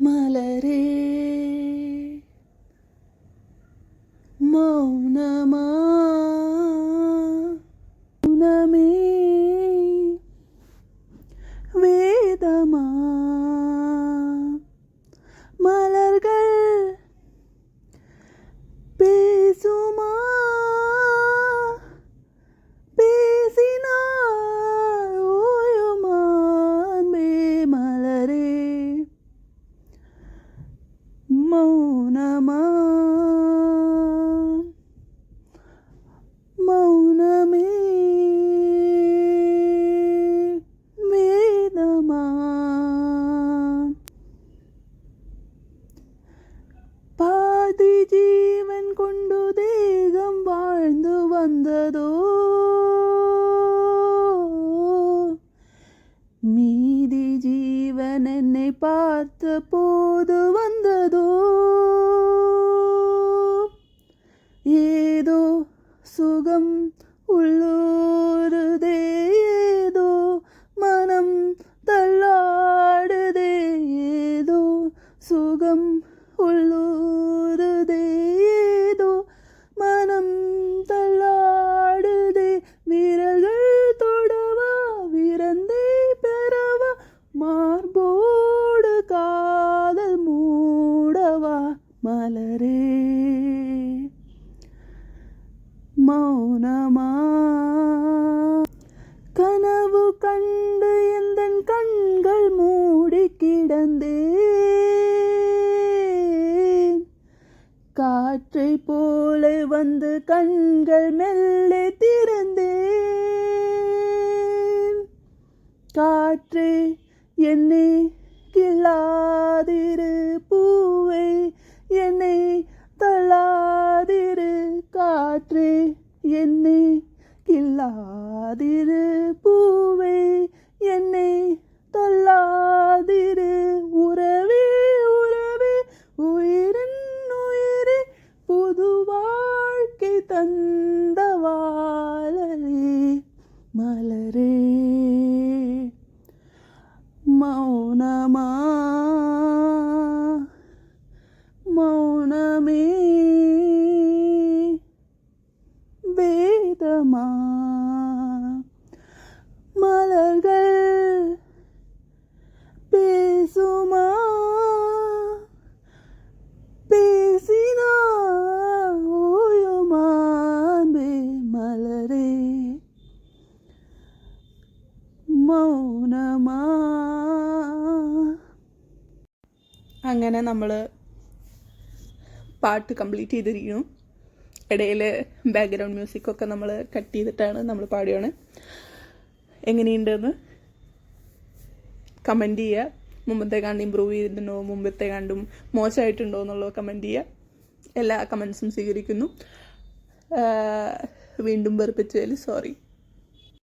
மலரே மௌனமா மௌனமே வேதமா மலர்கள் பேசுமா பேசினார் ஓயுமான்பே மலரே மௌனமா மௌனமே வேதமா பாதி ஜீவன் கொண்டு தேகம் வாழ்ந்து வந்ததோ மீதி ஜீவன் என்னை பார்த்த போது வந்ததோ ஏதோ சுகம் உள்ளூருதே ஏதோ மனம் தள்ளாடுதே ஏதோ சுகம் உள்ளூருதே ஏதோ மனம் தள்ளாடுதே விரல்கள் தொடவா விரந்தை பெறவா மார்போடு காதல் மூடவா மலரே மௌனமா கனவு கண்டு எந்தன் கண்கள் மூடி கிடந்தேன் காற்றை போல வந்து கண்கள் மெல்ல திறந்தேன் காற்றே என்னை கிள்ளாதிரு பூவை என்னை தள்ளாதிரு காற்றே என்னை கிள்ளாதிரு பூவை என்னை தள்ளாதிரு உறவே உறவே உயிரின் உயிரே புது வாழ்க்கை தந்த வாழலே மலரே மௌனமா மௌனமே வேதமா மலர்கள் பேசுமா பேசினா ஓயுமான்பே மலரே മൗനമാ. അങ്ങനെ നമ്മൾ പാട്ട് കംപ്ലീറ്റ് ചെയ്തിരിക്കുന്നു. ഇടയിൽ ബാക്ക്ഗ്രൗണ്ട് മ്യൂസിക്കൊക്കെ നമ്മൾ കട്ട് ചെയ്തിട്ടാണ് നമ്മൾ പാടുകയാണ്. എങ്ങനെയുണ്ടെന്ന് കമൻറ്റ് ചെയ്യുക. മുമ്പത്തെ കണ്ട് ഇമ്പ്രൂവ് ചെയ്തിട്ടുണ്ടോ, മുമ്പത്തെ കണ്ടും മോശമായിട്ടുണ്ടോ എന്നുള്ളത് കമൻറ്റ് ചെയ്യുക. എല്ലാ കമൻസും സ്വീകരിക്കുന്നു. വീണ്ടും വെറുപ്പിച്ചതിൽ സോറി.